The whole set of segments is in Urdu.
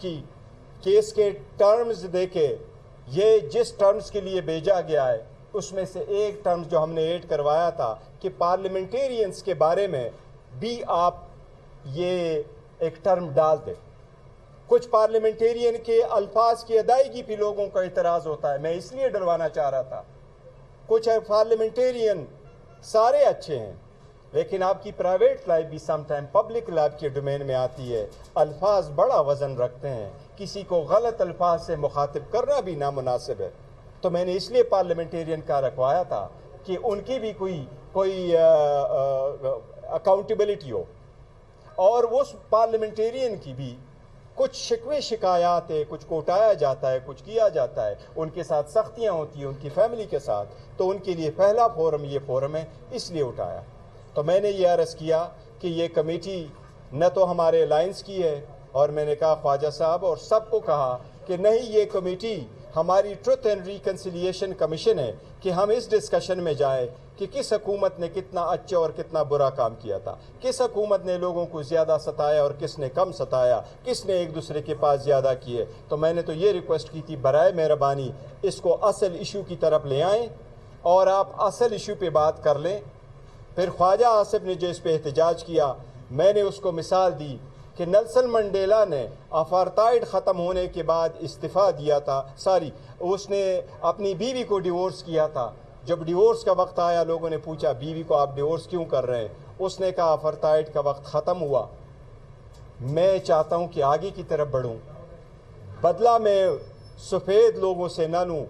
کی کیس کے ٹرمز دیکھے، یہ جس ٹرمز کے لیے بھیجا گیا ہے اس میں سے ایک ٹرمز جو ہم نے ایڈ کروایا تھا کہ پارلیمنٹیرینز کے بارے میں بھی آپ یہ ایک ٹرم ڈال دیں۔ کچھ پارلیمنٹیرین کے الفاظ کی ادائیگی پہ لوگوں کا اعتراض ہوتا ہے، میں اس لیے ڈلوانا چاہ رہا تھا۔ کچھ پارلیمنٹیرین سارے اچھے ہیں، لیکن آپ کی پرائیویٹ لائف بھی سم ٹائم پبلک لائف کے ڈومین میں آتی ہے، الفاظ بڑا وزن رکھتے ہیں، کسی کو غلط الفاظ سے مخاطب کرنا بھی نامناسب ہے۔ تو میں نے اس لیے پارلیمنٹیرین کا رکھوایا تھا کہ ان کی بھی کوئی اکاؤنٹیبلٹی ہو، اور اس پارلیمنٹیرین کی بھی کچھ شکوے شکایات ہے، کچھ کوٹایا جاتا ہے، کچھ کیا جاتا ہے، ان کے ساتھ سختیاں ہوتی ہیں ان کی فیملی کے ساتھ، تو ان کے لیے پہلا فورم یہ فورم ہے، اس لیے اٹھایا۔ تو میں نے یہ عرض کیا کہ یہ کمیٹی نہ تو ہمارے الائنس کی ہے، اور میں نے کہا خواجہ صاحب اور سب کو کہا کہ نہیں، یہ کمیٹی ہماری ٹروتھ اینڈ ریکنسیلیشن کمیشن ہے کہ ہم اس ڈسکشن میں جائیں کہ کس حکومت نے کتنا اچھا اور کتنا برا کام کیا تھا، کس حکومت نے لوگوں کو زیادہ ستایا اور کس نے کم ستایا، کس نے ایک دوسرے کے پاس زیادہ کیے۔ تو میں نے تو یہ ریکویسٹ کی تھی برائے مہربانی اس کو اصل ایشو کی طرف لے آئیں اور آپ اصل ایشو پہ بات کر لیں۔ پھر خواجہ آصف نے جو اس پہ احتجاج کیا، میں نے اس کو مثال دی کہ نیلسن منڈیلا نے اپارتھائڈ ختم ہونے کے بعد استعفیٰ دیا تھا، اس نے اپنی بیوی کو ڈیورس کیا تھا۔ جب ڈیورس کا وقت آیا لوگوں نے پوچھا بیوی کو آپ ڈیورس کیوں کر رہے ہیں؟ اس نے کہا اپارتھائڈ کا وقت ختم ہوا، میں چاہتا ہوں کہ آگے کی طرف بڑھوں، بدلہ میں سفید لوگوں سے نہ لوں،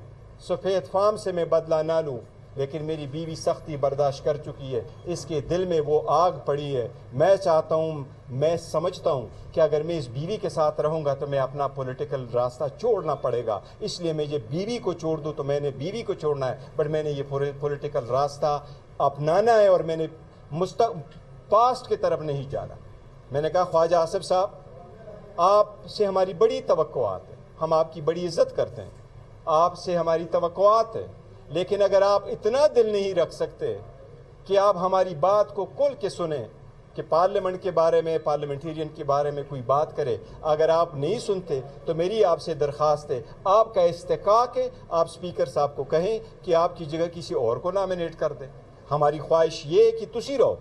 سفید فام سے میں بدلہ نہ لوں، لیکن میری بیوی سختی برداشت کر چکی ہے، اس کے دل میں وہ آگ پڑی ہے، میں چاہتا ہوں، میں سمجھتا ہوں کہ اگر میں اس بیوی کے ساتھ رہوں گا تو میں اپنا پولیٹیکل راستہ چھوڑنا پڑے گا، اس لیے میں یہ بیوی کو چھوڑ دوں تو میں نے بیوی کو چھوڑنا ہے، بٹ میں نے یہ پولیٹیکل راستہ اپنانا ہے اور میں نے پاسٹ کی طرف نہیں جانا۔ میں نے کہا خواجہ آصف صاحب آپ سے ہماری بڑی توقعات ہیں، ہم آپ کی بڑی عزت کرتے ہیں، آپ سے ہماری توقعات ہے، لیکن اگر آپ اتنا دل نہیں رکھ سکتے کہ آپ ہماری بات کو کھل کے سنیں کہ پارلیمنٹ کے بارے میں، پارلیمنٹیرین کے بارے میں کوئی بات کرے، اگر آپ نہیں سنتے تو میری آپ سے درخواست ہے، آپ کا استحقاق ہے، آپ اسپیکر صاحب کو کہیں کہ آپ کی جگہ کسی اور کو نامینیٹ کر دیں۔ ہماری خواہش یہ ہے کہ تسی رہو،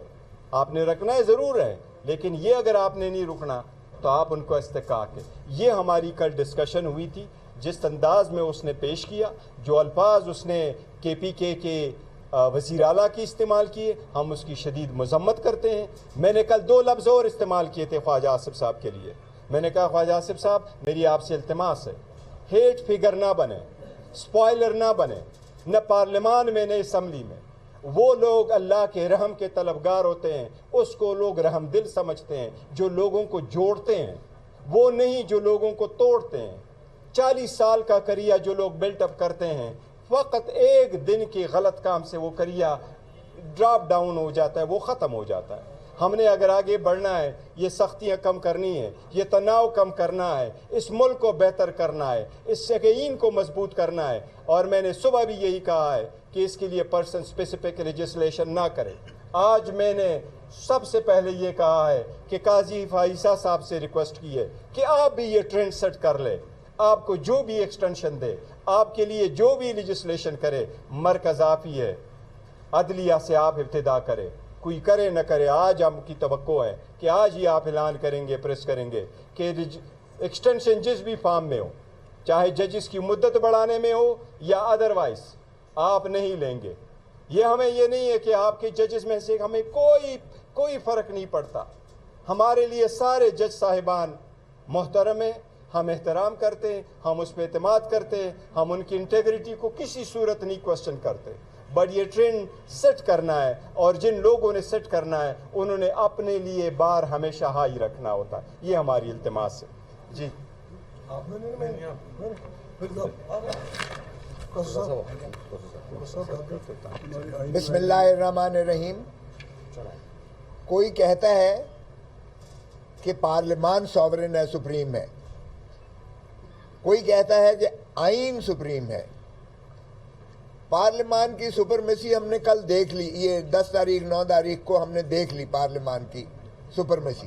آپ نے رکھنا ہے ضرور ہے، لیکن یہ اگر آپ نے نہیں رکنا تو آپ ان کو استحقاق ہے۔ یہ ہماری کل ڈسکشن ہوئی تھی، جس انداز میں اس نے پیش کیا، جو الفاظ اس نے کے پی کے وزیر اعلیٰ کی استعمال کیے، ہم اس کی شدید مذمت کرتے ہیں۔ میں نے کل 2 لفظ اور استعمال کیے تھے خواجہ آصف صاحب کے لیے، میں نے کہا خواجہ آصف صاحب میری آپ سے التماس ہے، ہیٹ فگر نہ بنے، سپوائلر نہ بنے، نہ پارلیمان میں نہ اسمبلی میں۔ وہ لوگ اللہ کے رحم کے طلبگار ہوتے ہیں، اس کو لوگ رحم دل سمجھتے ہیں، جو لوگوں کو جوڑتے ہیں، وہ نہیں جو لوگوں کو توڑتے ہیں۔ 40 سال کا کریہ جو لوگ بلٹ اپ کرتے ہیں، فقط ایک دن کے غلط کام سے وہ کریہ ڈراپ ڈاؤن ہو جاتا ہے، وہ ختم ہو جاتا ہے۔ ہم نے اگر آگے بڑھنا ہے، یہ سختیاں کم کرنی ہے، یہ تناؤ کم کرنا ہے، اس ملک کو بہتر کرنا ہے، اس شقین کو مضبوط کرنا ہے، اور میں نے صبح بھی یہی کہا ہے کہ اس کے لیے پرسن اسپیسیفک لیجسلیشن نہ کرے۔ آج میں نے سب سے پہلے یہ کہا ہے کہ قاضی فائزہ صاحب سے ریکویسٹ کی ہے کہ آپ بھی یہ ٹرینڈ سیٹ کر لیں، آپ کو جو بھی ایکسٹینشن دے، آپ کے لیے جو بھی لیجسلیشن کرے، مرکز آپ ہی ہے، عدلیہ سے آپ ابتدا کرے، کوئی کرے نہ کرے۔ آج ہم کی توقع ہے کہ آج ہی آپ اعلان کریں گے، پریس کریں گے کہ ایکسٹینشن جس بھی فارم میں ہو، چاہے ججز کی مدت بڑھانے میں ہو یا ادروائز، آپ نہیں لیں گے۔ یہ ہمیں یہ نہیں ہے کہ آپ کے ججز میں سے ہمیں کوئی فرق نہیں پڑتا، ہمارے لیے سارے جج صاحبان محترم ہیں، ہم احترام کرتے ہیں، ہم اس پہ اعتماد کرتے ہیں، ہم ان کی انٹیگریٹی کو کسی صورت نہیں کوسچن کرتے، بٹ یہ ٹرینڈ سیٹ کرنا ہے، اور جن لوگوں نے سیٹ کرنا ہے انہوں نے اپنے لیے بار ہمیشہ ہائی رکھنا ہوتا ہے۔ یہ ہماری التماس ہے۔ جی بسم اللہ الرحمن الرحیم۔ کوئی کہتا ہے کہ پارلیمان سوورن ہے، سپریم ہے، کوئی کہتا ہے کہ آئین سپریم ہے۔ پارلیمان کی سپرمیسی ہم نے کل دیکھ لی، یہ 10 تاریخ 9 تاریخ کو ہم نے دیکھ لی پارلیمان کی سپرمیسی۔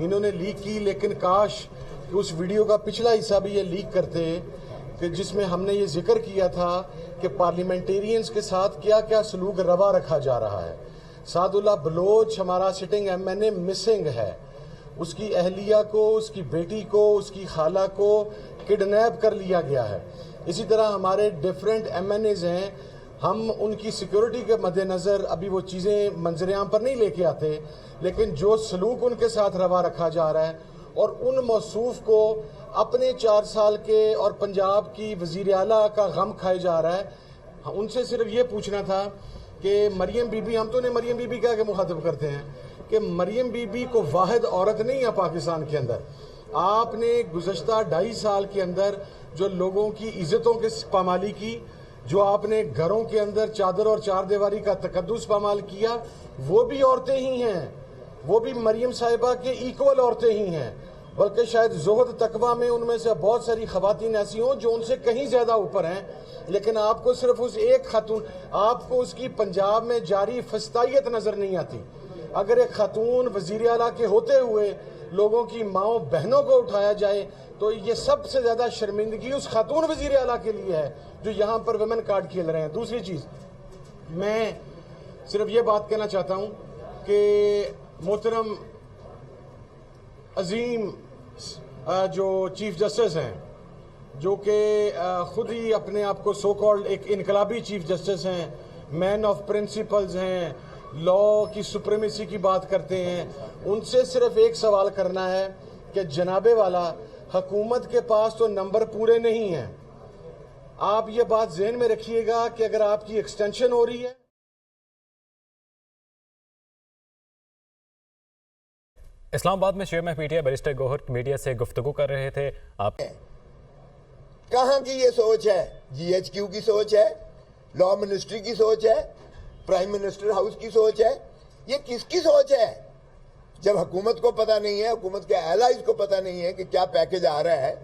انہوں نے لیک کی, لیکن کاش کہ اس ویڈیو کا پچھلا حصہ بھی یہ لیک کرتے کہ جس میں ہم نے یہ ذکر کیا تھا کہ پارلیمنٹیرینز کے ساتھ کیا کیا سلوک روا رکھا جا رہا ہے. سعد اللہ بلوچ ہمارا sitting M N A missing ہے. اس کی اہلیہ کو, اس کی بیٹی کو, اس کی خالہ کو کڈنیپ کر لیا گیا ہے. اسی طرح ہمارے ڈیفرنٹ ایم این ایز ہیں, ہم ان کی سیکیورٹی کے مد نظر ابھی وہ چیزیں منظر عام پر نہیں لے کے آتے, لیکن جو سلوک ان کے ساتھ روا رکھا جا رہا ہے اور ان موصوف کو اپنے 4 سال کے اور پنجاب کی وزیر اعلیٰ کا غم کھائے جا رہا ہے. ان سے صرف یہ پوچھنا تھا کہ مریم بی بی, ہم تو انہیں مریم بی بی کہہ کے مخاطب کرتے ہیں کہ مریم بی بی کو واحد عورت نہیں ہے پاکستان کے اندر. آپ نے گزشتہ 2.5 سال کے اندر جو لوگوں کی عزتوں کے پامالی کی, جو آپ نے گھروں کے اندر چادر اور چار دیواری کا تقدس پامال کیا, وہ بھی عورتیں ہی ہیں, وہ بھی مریم صاحبہ کے ایکول عورتیں ہی ہیں. بلکہ شاید زہد تقویٰ میں ان میں سے بہت ساری خواتین ایسی ہوں جو ان سے کہیں زیادہ اوپر ہیں, لیکن آپ کو صرف اس ایک خاتون, آپ کو اس کی پنجاب میں جاری فسطائیت نظر نہیں آتی. اگر ایک خاتون وزیر اعلیٰ کے ہوتے ہوئے لوگوں کی ماؤں بہنوں کو اٹھایا جائے تو یہ سب سے زیادہ شرمندگی اس خاتون وزیر اعلیٰ کے لیے ہے جو یہاں پر ویمن کارڈ کھیل رہے ہیں. دوسری چیز, میں صرف یہ بات کہنا چاہتا ہوں کہ محترم عظیم جو چیف جسٹس ہیں, جو کہ خود ہی اپنے آپ کو سو کالڈ ایک انقلابی چیف جسٹس ہیں, مین آف پرنسپلز ہیں, لا کی سپریمیسی کی بات کرتے ہیں, ان سے صرف ایک سوال کرنا ہے کہ جناب والا, حکومت کے پاس تو نمبر پورے نہیں ہیں. آپ یہ بات ذہن میں رکھیے گا کہ اگر آپ کی ایکسٹینشن ہو رہی ہے. اسلام آباد میں chairman P T I barrister Gohar media سے گفتگو کر رہے تھے. آپ کہاں کی یہ سوچ ہے؟ جی ایچ کیو کی سوچ ہے, لا منسٹری کی سوچ ہے, پرائم منسٹر ہاؤس کی سوچ ہے, یہ کس کی سوچ ہے؟ جب حکومت کو پتہ نہیں ہے, حکومت کے الائز کو پتہ نہیں ہے کہ کیا پیکج آ رہا ہے,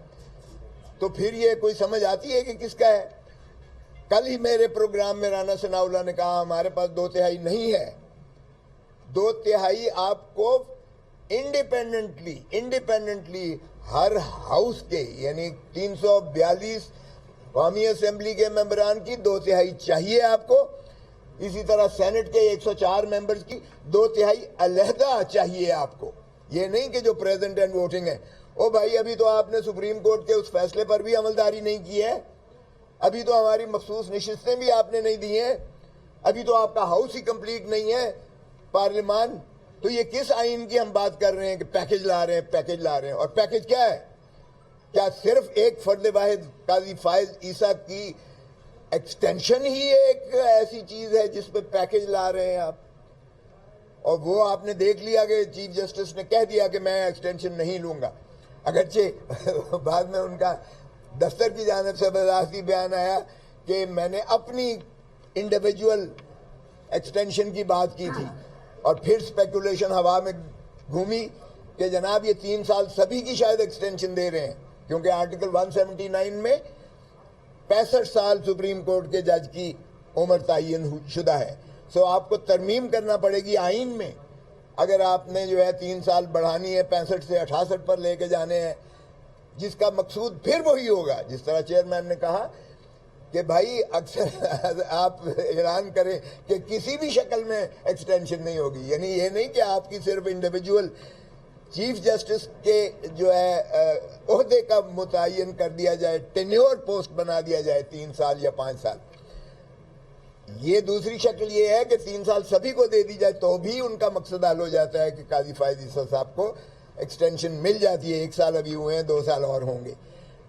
تو پھر یہ کوئی سمجھ آتی ہے کہ کس کا ہے؟ کل ہی میرے پروگرام میں رانا ثناء اللہ نے کہا ہمارے پاس 2/3 نہیں ہے. 2/3 آپ کو انڈیپینڈنٹلی ہر ہاؤس کے, یعنی 342 قومی اسمبلی کے ممبران کی 2/3 چاہیے آپ کو. اسی طرح سینٹ کے 104 ممبرز کی 2/3 علیحدہ چاہیے آپ کو. یہ نہیں کہ جو پریزنٹ اینڈ ووٹنگ ہے. او بھائی, ابھی تو آپ نے سپریم کورٹ کے اس فیصلے پر بھی عملداری نہیں کی ہے, ابھی تو ہماری مخصوص نشستیں بھی آپ نے نہیں دی ہیں, ابھی تو آپ کا ہاؤس ہی کمپلیٹ نہیں ہے پارلیمان. تو یہ کس آئین کی ہم بات کر رہے ہیں کہ پیکج لا رہے ہیں, پیکج لا رہے ہیں؟ اور پیکج کیا ہے؟ کیا صرف ایک فرد واحد قاضی فائز عیسیٰ کی ایکسٹینشن ہی ایک ایسی چیز ہے جس پہ پیکج لا رہے ہیں آپ؟ اور وہ آپ نے دیکھ لیا کہ چیف جسٹس نے کہہ دیا کہ میں ایکسٹینشن نہیں لوں گا, اگرچہ بعد میں ان کا دفتر کی جانب سے بذاتی بیان آیا کہ میں نے اپنی انڈیویجول ایکسٹینشن کی بات کی تھی, اور پھر سپیکولیشن ہوا میں گھومی کہ جناب یہ 3 سال سبھی کی شاید ایکسٹینشن دے رہے ہیں, کیونکہ آرٹیکل 179 میں 65 سال سپریم کورٹ کے جج کی عمر تعین شدہ ہے. سو آپ کو ترمیم کرنا پڑے گی آئین میں اگر آپ نے جو ہے 3 سال بڑھانی ہے, 65 سے 68 پر لے کے جانے ہیں, جس کا مقصود پھر وہی ہوگا جس طرح چیئرمین نے کہا کہ بھائی اکثر آپ اعلان کریں کہ کسی بھی شکل میں ایکسٹینشن نہیں ہوگی. یعنی یہ نہیں کہ آپ کی صرف انڈیویجول چیف جسٹس کے جو ہے عہدے کا متعین کر دیا جائے, ٹینیور پوسٹ بنا دیا جائے 3 سال یا 5 سال. یہ دوسری شکل یہ ہے کہ 3 سال سبھی کو دے دی جائے تو بھی ان کا مقصد حل ہو جاتا ہے کہ قاضی فائز عیسیٰ صاحب کو ایکسٹینشن مل جاتی ہے. 1 سال ابھی ہوئے ہیں, 2 سال اور ہوں گے.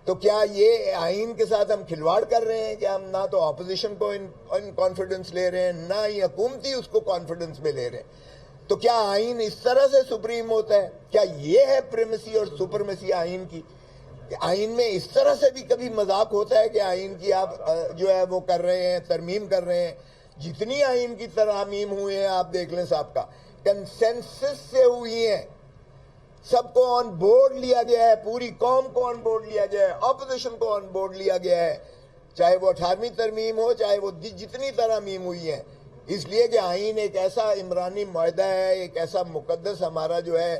تو کیا یہ آئین کے ساتھ ہم کھلواڑ کر رہے ہیں کہ ہم نہ تو اپوزیشن کو ان کانفیڈنس لے رہے ہیں, نہ ہی حکومتی اس کو کانفیڈنس میں لے رہے ہیں؟ تو کیا آئین اس طرح سے سپریم ہوتا ہے؟ کیا یہ ہے پریمیسی اور سپرمیسی آئین کی؟ کہ آئین میں اس طرح سے بھی کبھی مذاق ہوتا ہے کہ آئین کی آپ جو ہے وہ کر رہے ہیں, ترمیم کر رہے ہیں. جتنی آئین کی ترامیم ہوئی ہیں آپ دیکھ لیں, صاحب کا کنسنسس سے ہوئی ہیں, سب کو آن بورڈ لیا گیا ہے, پوری قوم کو آن بورڈ لیا گیا ہے, اپوزیشن کو آن بورڈ لیا گیا ہے, چاہے وہ 18ویں ترمیم ہو, چاہے وہ جتنی ترامیم ہوئی ہیں. اس لیے کہ آئین ایک ایسا عمرانی معاہدہ ہے, ایک ایسا مقدس ہمارا جو ہے